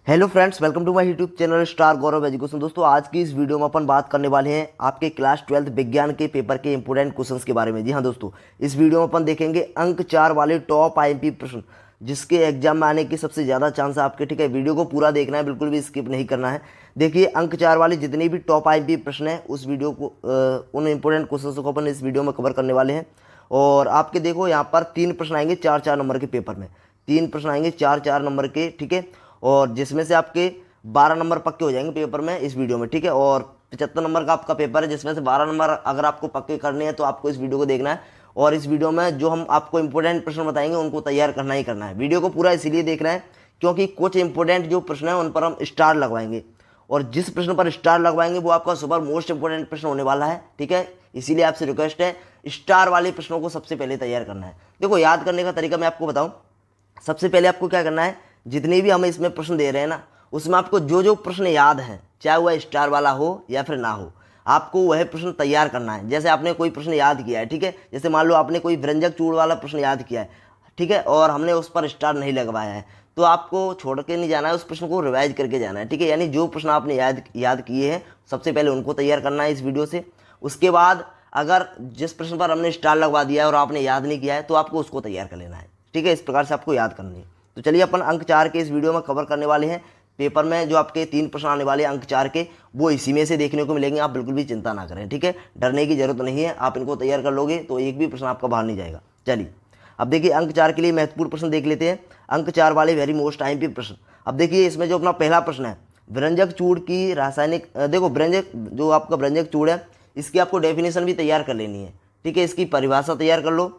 Hello friends, welcome to my YouTube channel star Gaurav education. दोस्तों, आज की इस वीडियो में अपन बात करने वाले हैं आपके क्लास 12 विज्ञान के पेपर के इंपोर्टेंट क्वेश्चंस के बारे में। जी हाँ दोस्तों, इस वीडियो में अपन देखेंगे अंक 4 वाले टॉप आईएमपी प्रश्न, जिसके एग्जाम में आने की सबसे ज़्यादा चांस है आपके। ठीक है, वीडियो को पूरा देखना है, बिल्कुल भी स्किप नहीं करना है। देखिए, अंक 4 वाले जितने भी टॉप आईएमपी प्रश्न हैं उस वीडियो को उन इंपोर्टेंट क्वेश्चन को अपन इस वीडियो में कवर करने वाले हैं। और आपके देखो यहाँ पर 3 प्रश्न आएंगे 4-4 नंबर के पेपर में। 3 प्रश्न आएंगे 4-4 नंबर के, ठीक है। और जिसमें से आपके 12 नंबर पक्के हो जाएंगे पेपर में इस वीडियो में, ठीक है। और 75 नंबर का आपका पेपर है, जिसमें से 12 नंबर अगर आपको पक्के करने हैं तो आपको इस वीडियो को देखना है। और इस वीडियो में जो हम आपको इंपोर्टेंट प्रश्न बताएंगे उनको तैयार करना ही करना है। वीडियो को पूरा इसीलिए देखना है क्योंकि कुछ इंपोर्टेंट जो प्रश्न है उन पर हम स्टार लगवाएंगे, और जिस प्रश्न पर स्टार लगवाएंगे वो आपका सुपर मोस्ट इंपोर्टेंट प्रश्न होने वाला है, ठीक है। इसीलिए आपसे रिक्वेस्ट है, स्टार वाले प्रश्नों को सबसे पहले तैयार करना है। देखो, याद करने का तरीका मैं आपको बताऊं। सबसे पहले आपको क्या करना है, जितने भी हम इसमें प्रश्न दे रहे हैं ना, उसमें आपको जो जो प्रश्न याद हैं, चाहे वह स्टार वाला हो या फिर ना हो, आपको वह प्रश्न तैयार करना है। जैसे आपने कोई प्रश्न याद किया है, ठीक है, जैसे मान लो आपने कोई व्यंजक चूड़ वाला प्रश्न याद किया है, ठीक है, और हमने उस पर स्टार नहीं लगवाया है, तो आपको छोड़ के नहीं जाना है, उस प्रश्न को रिवाइज करके जाना है, ठीक है। यानी जो प्रश्न आपने याद किए हैं सबसे पहले उनको तैयार करना है इस वीडियो से। उसके बाद अगर जिस प्रश्न पर हमने स्टार लगवा दिया है और आपने याद नहीं किया है तो आपको उसको तैयार कर लेना है, ठीक है। इस प्रकार से आपको याद करनी है। तो चलिए अपन अंक 4 के इस वीडियो में कवर करने वाले हैं। पेपर में जो आपके 3 प्रश्न आने वाले हैं अंक 4 के, वो इसी में से देखने को मिलेंगे। आप बिल्कुल भी चिंता ना करें, ठीक है। डरने की जरूरत नहीं है, आप इनको तैयार कर लोगे तो एक भी प्रश्न आपका बाहर नहीं जाएगा। चलिए, अब देखिए अंक 4 के लिए महत्वपूर्ण प्रश्न देख लेते हैं। अंक 4 वाले वेरी मोस्ट आईएमपी प्रश्न। अब देखिए, इसमें जो अपना पहला प्रश्न है, व्यंजक चूड़ की रासायनिक देखो, व्यंजक जो आपका व्यंजक चूड़ है, इसकी आपको डेफिनेशन भी तैयार कर लेनी है, ठीक है। इसकी परिभाषा तैयार कर लो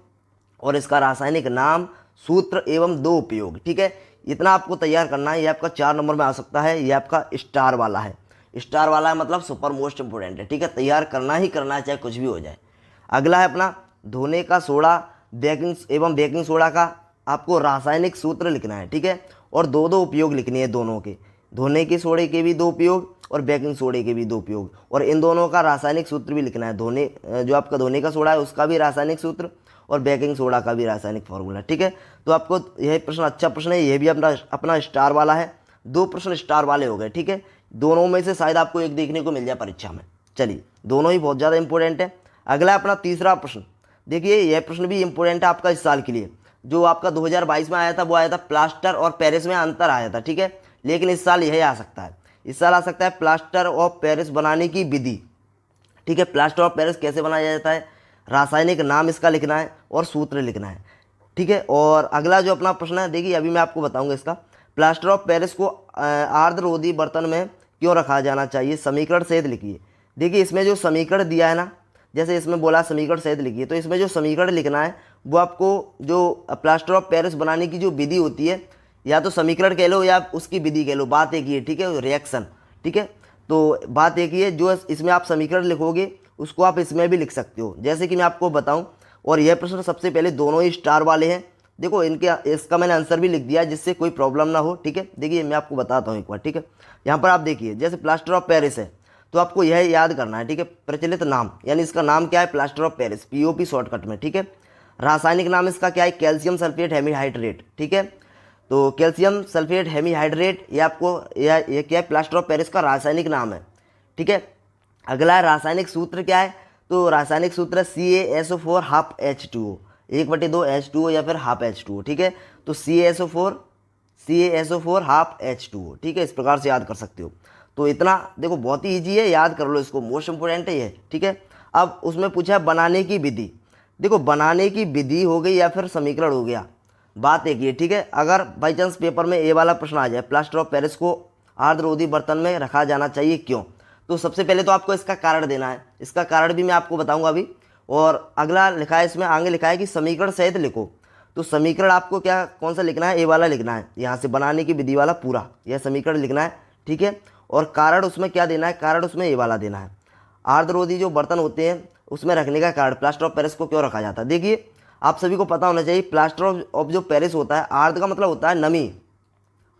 और इसका रासायनिक नाम, सूत्र एवं 2 उपयोग, ठीक है। इतना आपको तैयार करना है। ये आपका 4 नंबर में आ सकता है। ये आपका स्टार वाला है। स्टार वाला है मतलब सुपर मोस्ट इंपोर्टेंट है, ठीक है। तैयार करना ही करना है, चाहे कुछ भी हो जाए। अगला है अपना धोने का सोडा बेकिंग सोडा का आपको रासायनिक सूत्र लिखना है, ठीक है। और 2-2 उपयोग लिखने हैं दोनों के। धोने के सोडे के भी 2 उपयोग और बेकिंग सोडे के भी 2 उपयोग, और इन दोनों का रासायनिक सूत्र भी लिखना है। जो आपका धोने का सोडा है उसका भी रासायनिक सूत्र और बेकिंग सोडा का भी रासायनिक फॉर्मूला, ठीक है। तो आपको यह प्रश्न अच्छा प्रश्न है, यह भी अपना स्टार वाला है। 2 प्रश्न स्टार वाले हो गए, ठीक है। दोनों में से शायद आपको एक देखने को मिल जाए परीक्षा में। चलिए, दोनों ही बहुत ज़्यादा इंपॉर्टेंट है। अगला अपना तीसरा प्रश्न। देखिए, यह प्रश्न भी इंपॉर्टेंट है आपका इस साल के लिए। जो आपका 2022 में आया था वो आया था प्लास्टर और पेरिस में अंतर आया था, ठीक है। लेकिन इस साल यही आ सकता है। इस साल आ सकता है प्लास्टर ऑफ पेरिस बनाने की विधि, ठीक है। प्लास्टर ऑफ पेरिस कैसे बनाया जाता है, रासायनिक नाम इसका लिखना है और सूत्र लिखना है, ठीक है। और अगला जो अपना प्रश्न है, देखिए अभी मैं आपको बताऊंगा इसका। प्लास्टर ऑफ पेरिस को आर्द्ररोधी बर्तन में क्यों रखा जाना चाहिए, समीकरण सहित लिखिए। देखिए, इसमें जो समीकरण दिया है ना, जैसे इसमें बोला समीकरण सहित लिखिए, तो इसमें जो समीकरण लिखना है वो आपको जो प्लास्टर ऑफ पेरिस बनाने की जो विधि होती है, या तो समीकरण कह लो या उसकी विधि कह लो, बात एक ही है, ठीक है। रिएक्शन, ठीक है। तो बात एक ही है, जो इसमें आप समीकरण लिखोगे उसको आप इसमें भी लिख सकते हो, जैसे कि मैं आपको बताऊं। और यह प्रश्न सबसे पहले दोनों ही स्टार वाले हैं। देखो, इसका मैंने आंसर भी लिख दिया है जिससे कोई प्रॉब्लम ना हो, ठीक है। देखिए, मैं आपको बताता हूँ एक बार, ठीक है। यहाँ पर आप देखिए, जैसे प्लास्टर ऑफ पेरिस है तो आपको यह याद करना है, ठीक है। प्रचलित नाम, यानी इसका नाम क्या है, plaster of Paris, POP shortcut में, ठीक है। रासायनिक नाम इसका क्या है, कैल्शियम सल्फेट हेमीहाइड्रेट, ठीक है। तो कैल्शियम सल्फेट हेमीहाइड्रेट ये आपको ये क्या है, प्लास्टर ऑफ पेरिस का रासायनिक नाम है, ठीक है। अगला रासायनिक सूत्र क्या है, तो रासायनिक सूत्र CaSO4 हाफ H2O, 1/2 H2O या फिर हाफ H2O, ठीक है। तो CaSO4 हाफ H2O, ठीक है। इस प्रकार से याद कर सकते हो। तो इतना देखो, बहुत ही ईजी है, याद कर लो इसको, मोस्ट इंपोर्टेंट है ये, ठीक है। अब उसमें पूछा है बनाने की विधि। देखो, बनाने की विधि हो गई या फिर समीकरण हो गया, बात एक ही है, ठीक है। अगर बाई चांस पेपर में ये वाला प्रश्न आ जाए, प्लास्टर ऑफ पेरिस को आर्द्ररोधी बर्तन में रखा जाना चाहिए क्यों, तो सबसे पहले तो आपको इसका कारण देना है। इसका कारण भी मैं आपको बताऊंगा अभी। और अगला लिखा है, इसमें आगे लिखा है कि समीकरण सहित लिखो। तो समीकरण आपको क्या कौन सा लिखना है, ए वाला लिखना है, यहाँ से बनाने की विधि वाला पूरा यह समीकरण लिखना है, ठीक है। और कारण उसमें क्या देना है, कारण उसमें ए वाला देना है। आर्द्ररोधी जो बर्तन होते हैं उसमें रखने का कारण, प्लास्टर ऑफ पेरिस को क्यों रखा जाता है। देखिए, आप सभी को पता होना चाहिए, प्लास्टर ऑफ जो पेरिस होता है, आर्द्र का मतलब होता है नमी,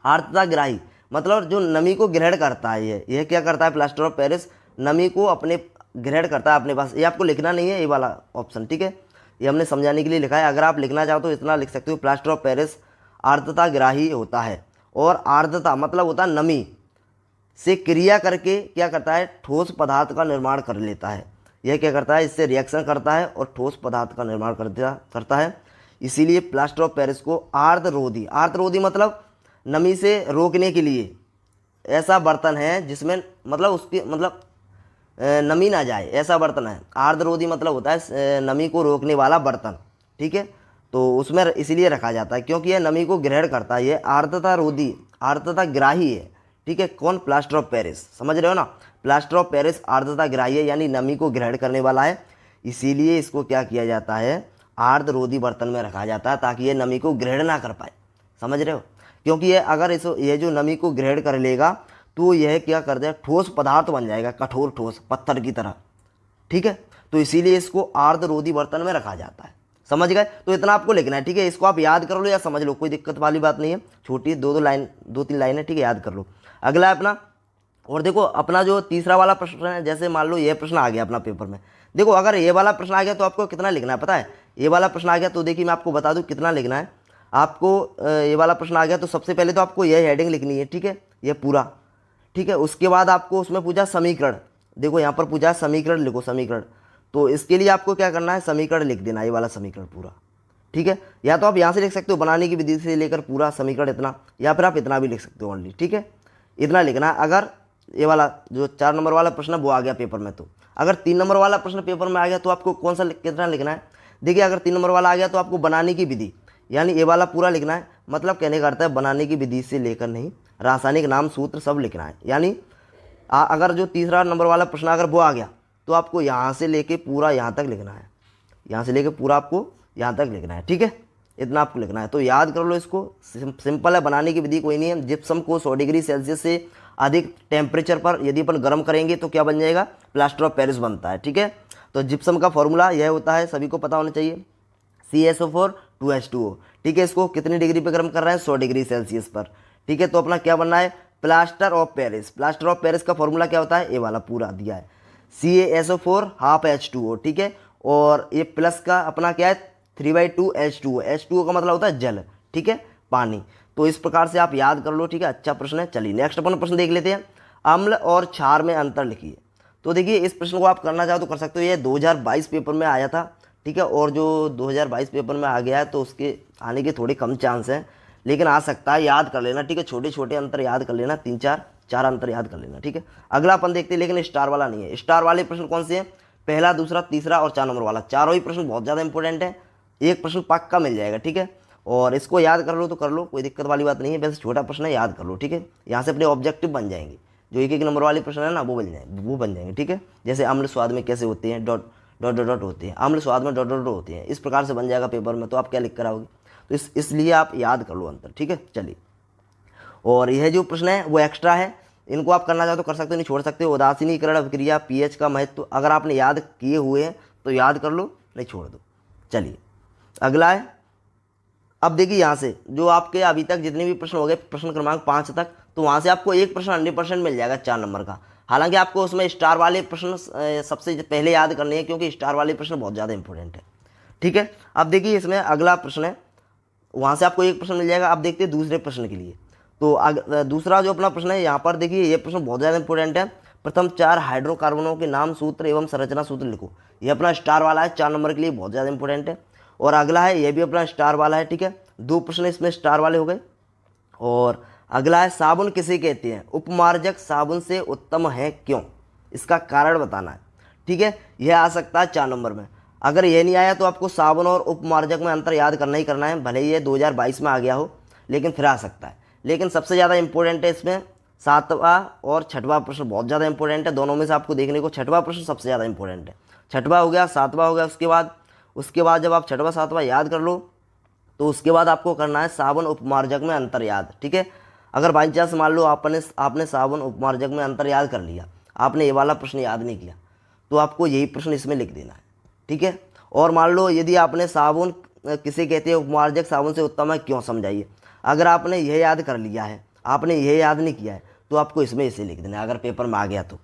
आर्द्रता ग्राही मतलब जो नमी को ग्रहण करता है। यह क्या करता है, प्लास्टर ऑफ पेरिस नमी को अपने ग्रहण करता है अपने पास। ये आपको लिखना नहीं है, ये वाला ऑप्शन, ठीक है। ये हमने समझाने के लिए लिखा है। अगर आप लिखना चाहो तो इतना लिख सकते हो, प्लास्टर ऑफ पेरिस आर्द्रता ग्राही होता है और आर्द्रता मतलब होता है नमी से क्रिया करके क्या करता है, ठोस पदार्थ का निर्माण कर लेता है। यह क्या करता है, इससे रिएक्शन करता है और ठोस पदार्थ का निर्माण करता है। इसीलिए प्लास्टर ऑफ पेरिस को आर्द्ररोधी मतलब नमी से रोकने के लिए ऐसा बर्तन है जिसमें मतलब उसकी मतलब नमी ना जाए, ऐसा बर्तन है। आर्द्ररोधी मतलब होता है नमी को रोकने वाला बर्तन, ठीक है। तो उसमें इसीलिए रखा जाता है क्योंकि यह नमी को ग्रहण करता है, ये आर्द्रता ग्राही है, ठीक है। कौन, प्लास्टर ऑफ पेरिस, समझ रहे हो ना। प्लास्टर ऑफ पेरिस आर्द्रता ग्राही है यानी नमी को ग्रहण करने वाला है, इसीलिए इसको क्या किया जाता है, आर्द्ररोधी बर्तन में रखा जाता है ताकि ये नमी को ग्रहण ना कर पाए, समझ रहे हो। क्योंकि ये अगर ये जो नमी को ग्रहण कर लेगा तो यह क्या कर देगा, ठोस पदार्थ बन जाएगा, कठोर ठोस पत्थर की तरह, ठीक है। तो इसीलिए इसको आर्द्ररोधी बर्तन में रखा जाता है, समझ गए। तो इतना आपको लिखना है, ठीक है। इसको आप याद कर लो या समझ लो, कोई दिक्कत वाली बात नहीं है, छोटी दो तीन लाइन है, ठीक है, याद कर लो। अगला है अपना, और देखो अपना जो तीसरा वाला प्रश्न है, जैसे मान लो ये प्रश्न आ गया अपना पेपर में, देखो अगर ये वाला प्रश्न आ गया तो आपको कितना लिखना है पता है। ये वाला प्रश्न आ गया तो देखिए मैं आपको बता दूं कितना लिखना है आपको। ये वाला प्रश्न आ गया तो सबसे पहले तो आपको यह हेडिंग लिखनी है, ठीक है, ये पूरा, ठीक है। उसके बाद आपको उसमें पूछा समीकरण, देखो यहाँ पर पूछा समीकरण, लिखो समीकरण। तो इसके लिए आपको क्या करना है, समीकरण लिख देना, ये वाला समीकरण पूरा, ठीक है। या तो आप यहाँ से लिख सकते हो बनाने की विधि से लेकर पूरा समीकरण इतना, या फिर आप इतना भी लिख सकते हो ओनली, ठीक है। इतना लिखना है। अगर ये वाला जो 4 नंबर वाला प्रश्न है वो आ गया पेपर में, तो अगर 3 नंबर वाला प्रश्न पेपर में आ गया तो आपको कौन सा कितना लिखना है। देखिए अगर 3 नंबर वाला आ गया तो आपको बनाने की विधि यानी ये वाला पूरा लिखना है। मतलब कहने का अर्थ है बनाने की विधि से लेकर नहीं, रासायनिक नाम सूत्र सब लिखना है। यानी अगर जो तीसरा नंबर वाला प्रश्न अगर वो आ गया तो आपको यहाँ से लेके पूरा यहाँ तक लिखना है, यहाँ से लेके पूरा आपको यहाँ तक लिखना है, ठीक है। इतना आपको लिखना है, तो याद कर लो इसको, सिंपल है, बनाने की विधि कोई नहीं है। जिप्सम को 100 डिग्री सेल्सियस से अधिक टेम्परेचर पर यदि अपन गर्म करेंगे तो क्या बन जाएगा, प्लास्टर ऑफ पेरिस बनता है, ठीक है। तो जिप्सम का फॉर्मूला यह होता है, सभी को पता होना चाहिए, CaSO4 2H2O, ठीक है। इसको कितनी डिग्री पर गर्म कर रहे हैं, 100 डिग्री सेल्सियस पर, ठीक है। तो अपना क्या बनना है, plaster of Paris. Plaster of Paris का फॉर्मूला क्या होता है, ये वाला पूरा दिया है, CaSO4 ½ H2O, ठीक है। और ये प्लस का अपना क्या है, 3/2 H2O। H2O का मतलब होता है जल, ठीक है, पानी। तो इस प्रकार से आप याद कर लो, ठीक है। अच्छा प्रश्न है। चलिए नेक्स्ट अपन प्रश्न देख लेते हैं, अम्ल और क्षार में अंतर लिखिए। तो देखिए इस प्रश्न को आप करना चाहो तो कर सकते हो, ये 2022 पेपर में आया था, ठीक है। और जो 2022 पेपर में आ गया है तो उसके आने के थोड़े कम चांस हैं, लेकिन आ सकता है, याद कर लेना, ठीक है। छोटे छोटे अंतर याद कर लेना, 3-4 अंतर याद कर लेना, ठीक है। अगला अपन देखते हैं, लेकिन स्टार वाला नहीं है। स्टार वाले प्रश्न कौन से हैं, पहला, दूसरा, तीसरा और 4 नंबर वाला, चारों ही प्रश्न बहुत ज़्यादा इंपॉर्टेंट है। एक प्रश्न पक्का मिल जाएगा, ठीक है। और इसको याद कर लो तो कर लो, कोई दिक्कत वाली बात नहीं है। वैसे छोटा प्रश्न है, याद कर लो, ठीक है। यहाँ से अपने ऑब्जेक्टिव बन जाएंगे, जो 1-1 नंबर वाले प्रश्न है ना वो बन जाएंगे, ठीक है। जैसे अम्ल स्वाद में कैसे होते हैं, डॉट डॉट डॉट डॉट होते हैं, अम्ल स्वाद में डॉट डॉट डॉट होते हैं, इस प्रकार से बन जाएगा पेपर में। तो आप क्या लिख कर आओगे, तो इसलिए आप याद कर लो अंतर, ठीक है। चलिए, और यह जो प्रश्न है वो एक्स्ट्रा है, इनको आप करना चाहो तो कर सकते हो, नहीं छोड़ सकते हो। उदासीनीकरण अभिक्रिया, पीएच का महत्व, अगर आपने याद किए हुए हैं तो याद कर लो, नहीं छोड़ दो। चलिए अगला है, अब देखिए यहाँ से जो आपके अभी तक जितने भी प्रश्न हो गए प्रश्न क्रमांक 5 तक, तो वहाँ से आपको एक प्रश्न 100% मिल जाएगा 4 नंबर का। हालांकि आपको उसमें स्टार वाले प्रश्न सबसे पहले याद करने हैं, क्योंकि स्टार वाले प्रश्न बहुत ज़्यादा इंपॉर्टेंट है, ठीक है। अब देखिए इसमें अगला प्रश्न है, वहाँ से आपको एक प्रश्न मिल जाएगा। अब देखते हैं दूसरे प्रश्न के लिए। तो दूसरा जो अपना प्रश्न है यहाँ पर देखिए, ये प्रश्न बहुत ज़्यादा इंपॉर्टेंट है। प्रथम 4 हाइड्रोकार्बनों के नाम, सूत्र एवं संरचना सूत्र लिखो। ये अपना स्टार वाला है, 4 नंबर के लिए बहुत ज़्यादा इंपॉर्टेंट है। और अगला है, ये भी अपना स्टार वाला है, ठीक है। 2 प्रश्न इसमें स्टार वाले हो गए। और अगला है, साबुन किसे कहते हैं, उपमार्जक साबुन से उत्तम है क्यों, इसका कारण बताना है, ठीक है। यह आ सकता है 4 नंबर में। अगर ये नहीं आया तो आपको साबुन और उपमार्जक में अंतर याद करना ही करना है, भले ही ये 2022 में आ गया हो, लेकिन फिर आ सकता है। लेकिन सबसे ज़्यादा इंपॉर्टेंट है इसमें 7वां और 6वां प्रश्न, बहुत ज़्यादा इंपॉर्टेंट है। दोनों में से आपको देखने को 6वां प्रश्न सबसे ज़्यादा इंपॉर्टेंट है। 6वां हो गया, 7वां हो गया। उसके बाद जब आप 6वां 7वां याद कर लो तो उसके बाद आपको करना है साबुन उपमार्जक में अंतर याद, ठीक है। अगर बाई चांस मान लो आपने साबुन उपमार्जक में अंतर याद कर लिया, आपने ये वाला प्रश्न याद नहीं किया, तो आपको यही प्रश्न इसमें लिख देना है, ठीक है। और मान लो यदि आपने साबुन किसे कहते हैं, उपमार्जक साबुन से उत्तम है क्यों, समझाइए। अगर आपने यह याद कर लिया है, आपने यह याद नहीं किया है, तो आपको इसमें इसे लिख देना है, अगर पेपर में आ गया तो,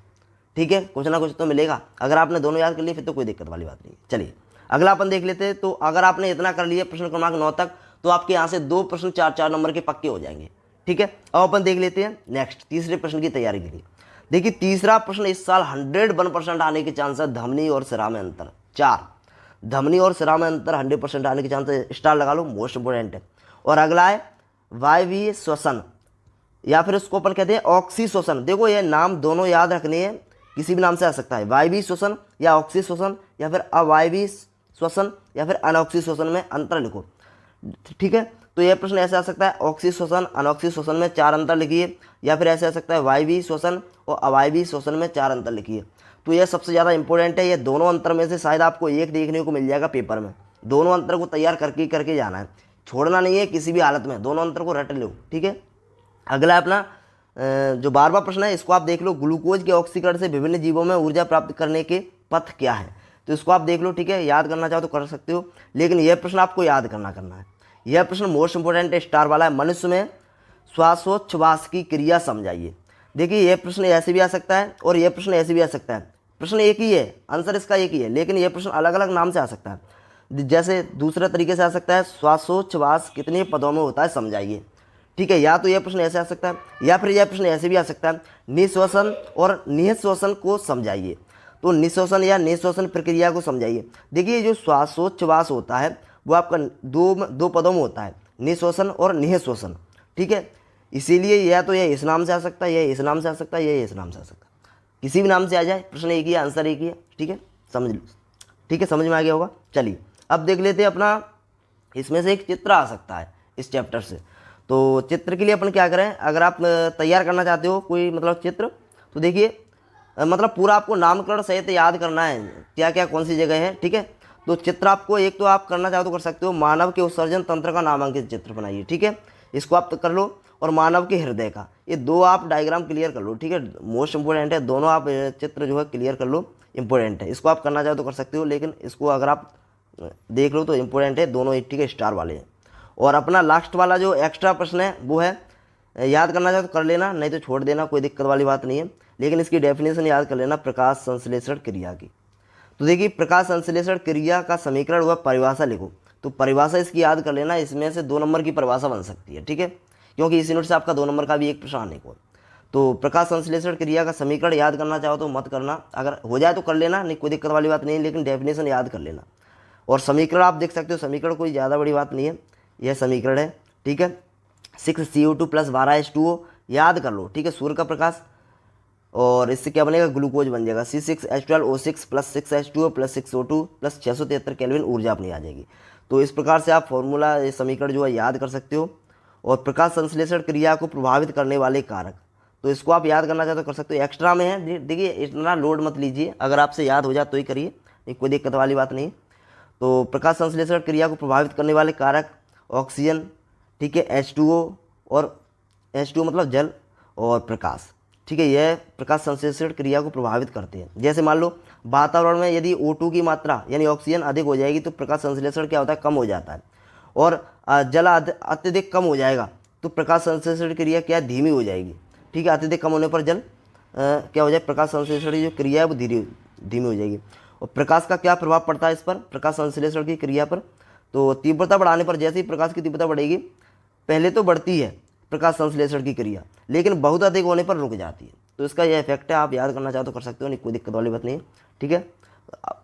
ठीक है। कुछ ना कुछ तो मिलेगा। अगर आपने दोनों याद कर लिए फिर तो कोई दिक्कत वाली बात नहीं। चलिए अगला अपन देख लेते हैं। तो अगर आपने इतना कर लिया प्रश्न क्रमांक 9 तक, तो आपके यहाँ से 2 प्रश्न 4-4 नंबर के पक्के हो जाएंगे, ठीक है, अब अपन देख लेते हैं नेक्स्ट तीसरे प्रश्न की तैयारी के लिए। देखिए तीसरा प्रश्न इस साल 101% आने के चांस है। धमनी और सिरा में अंतर 4, धमनी और सिरा में अंतर 100% आने के चांस है, स्टार लगा लो, मोस्ट इंपोर्टेंट है। और अगला है वायवीय श्वसन या फिर उसको अपन कहते हैं ऑक्सी श्वसन। देखो ये नाम दोनों याद रखने हैं, किसी भी नाम से आ सकता है, वायवीय श्वसन या ऑक्सी श्वसन या फिर अवायवीय श्वसन या फिर अनऑक्सी श्वसन में अंतर लिखो। ठीक है, तो यह प्रश्न ऐसे आ सकता है ऑक्सी श्वसन अनऑक्सी श्वसन में 4 अंतर लिखिए, या फिर ऐसे आ सकता है वायवीय श्वसन और अवायवीय श्वसन में 4 अंतर लिखिए। तो यह सबसे ज़्यादा इंपॉर्टेंट है। ये दोनों अंतर में से शायद आपको एक देखने को मिल जाएगा पेपर में। दोनों अंतर को तैयार करके जाना है, छोड़ना नहीं है किसी भी हालत में, दोनों अंतर को रट लो। ठीक है, अगला अपना जो 12वां प्रश्न है, इसको आप देख लो, ग्लूकोज के ऑक्सीकरण से विभिन्न जीवों में ऊर्जा प्राप्त करने के पथ क्या है। तो इसको आप देख लो। ठीक है, याद करना चाहो तो कर सकते हो, लेकिन यह प्रश्न आपको याद करना है। यह प्रश्न मोस्ट इंपोर्टेंट है, स्टार वाला है। मनुष्य में श्वासोच्छ्वास की क्रिया समझाइए। देखिए यह प्रश्न ऐसे भी आ सकता है और यह प्रश्न ऐसे भी आ सकता है। प्रश्न एक ही है, आंसर इसका एक ही है, लेकिन यह प्रश्न अलग अलग नाम से आ सकता है। जैसे दूसरे तरीके से आ सकता है, श्वासोच्छ्वास कितने पदों में होता है समझाइए। ठीक है, या तो यह प्रश्न ऐसे आ सकता है या फिर यह प्रश्न ऐसे भी आ सकता है, निःश्वसन और निःश्वसन को समझाइए। तो निःश्वसन या निःश्वसन प्रक्रिया को समझाइए। देखिए जो श्वासोच्छ्वास होता है वो आपका दो पदों में होता है, निःश्वसन और निःश्वसन। ठीक है, इसीलिए या तो यह इस नाम से आ सकता है, यह इस नाम से आ सकता है, यह इस नाम से आ सकता है, किसी भी नाम से आ जाए, प्रश्न एक ही है, आंसर एक ही है। ठीक है, समझ लो। ठीक है, समझ में आ गया होगा। चलिए अब देख लेते हैं अपना, इसमें से एक चित्र आ सकता है इस चैप्टर से। तो चित्र के लिए अपन क्या करें, अगर आप तैयार करना चाहते हो कोई मतलब चित्र, तो देखिए मतलब पूरा आपको नामकरण सहित याद करना है, क्या क्या कौन सी जगह है। ठीक है, तो चित्र आपको एक तो आप करना चाहो तो कर सकते हो, मानव के उत्सर्जन तंत्र का नामांकित चित्र बनाइए। ठीक है, इसको आप कर लो, और मानव के हृदय का, ये दो आप डायग्राम क्लियर कर लो। ठीक है, मोस्ट इंपोर्टेंट है, दोनों आप चित्र जो है क्लियर कर लो, इंपॉर्टेंट है। इसको आप करना चाहो तो कर सकते हो, लेकिन इसको अगर आप देख लो तो इंपॉर्टेंट है दोनों। ठीक है, स्टार वाले हैं। और अपना लास्ट वाला जो एक्स्ट्रा प्रश्न है वो है, याद करना चाहो तो कर लेना, नहीं तो छोड़ देना, कोई दिक्कत वाली बात नहीं है, लेकिन इसकी डेफिनेशन याद कर लेना प्रकाश संश्लेषण क्रिया की। तो देखिए प्रकाश संश्लेषण क्रिया का समीकरण हुआ, परिभाषा लिखो। तो परिभाषा इसकी याद कर लेना, इसमें से 2 नंबर की परिभाषा बन सकती है। ठीक है, क्योंकि इस यूनिट से आपका 2 नंबर का भी एक प्रश्न आने को। तो प्रकाश संश्लेषण क्रिया का समीकरण याद करना चाहो तो मत करना, अगर हो जाए तो कर लेना, नहीं कोई दिक्कत वाली बात नहीं है, लेकिन डेफिनेशन याद कर लेना। और समीकरण आप देख सकते हो, समीकरण कोई ज़्यादा बड़ी बात नहीं है, यह समीकरण है। ठीक है, 6CO2 + 12H2O याद कर लो। ठीक है, सूर्य का प्रकाश, और इससे क्या बनेगा, ग्लूकोज बन जाएगा, C6H12O6 + 6H2O + 6O2 + 673 केल्विन ऊर्जा अपनी आ जाएगी। तो इस प्रकार से आप फॉर्मूला, ये समीकरण जो है याद कर सकते हो। और प्रकाश संश्लेषण क्रिया को प्रभावित करने वाले कारक, तो इसको आप याद करना चाहते हो कर सकते हो, एक्स्ट्रा में है। देखिए इतना लोड मत लीजिए, अगर आपसे याद हो जाए तो ही करिए, नहीं कोई दिक्कत वाली बात नहीं। तो प्रकाश संश्लेषण क्रिया को प्रभावित करने वाले कारक, ऑक्सीजन, ठीक है, H2O, और H2O मतलब जल, और प्रकाश। ठीक है, यह प्रकाश संश्लेषण क्रिया को प्रभावित करते हैं। जैसे मान लो वातावरण में यदि O2 की मात्रा यानी ऑक्सीजन अधिक हो जाएगी तो प्रकाश संश्लेषण क्या होता है, कम हो जाता है। और जल अत्यधिक कम हो जाएगा तो प्रकाश संश्लेषण क्रिया क्या धीमी हो जाएगी। ठीक है, अत्यधिक कम होने पर जल क्या हो जाए, प्रकाश संश्लेषण की जो क्रिया है वो धीमी हो जाएगी। और प्रकाश का क्या प्रभाव पड़ता है इस पर, प्रकाश संश्लेषण की क्रिया पर, तो तीव्रता बढ़ाने पर, जैसे ही प्रकाश की तीव्रता बढ़ेगी, पहले तो बढ़ती है प्रकाश संश्लेषण की क्रिया, लेकिन बहुत अधिक होने पर रुक जाती है। तो इसका यह इफेक्ट है, आप याद करना चाहो तो कर सकते हो, नहीं कोई दिक्कत वाली बात नहीं है। ठीक है,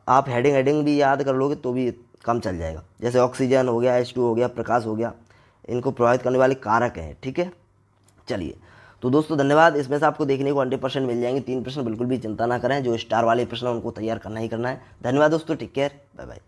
आप हेडिंग भी याद कर लोगे तो भी कम चल जाएगा। जैसे ऑक्सीजन हो गया, H2 हो गया, प्रकाश हो गया, इनको प्रभावित करने वाले कारक हैं। ठीक है, चलिए तो दोस्तों धन्यवाद। इसमें से आपको देखने को 100% मिल जाएंगे 3 प्रश्न, बिल्कुल भी चिंता ना करें, जो स्टार वाले प्रश्न उनको तैयार करना ही करना है। धन्यवाद दोस्तों, टेक केयर, बाय बाय।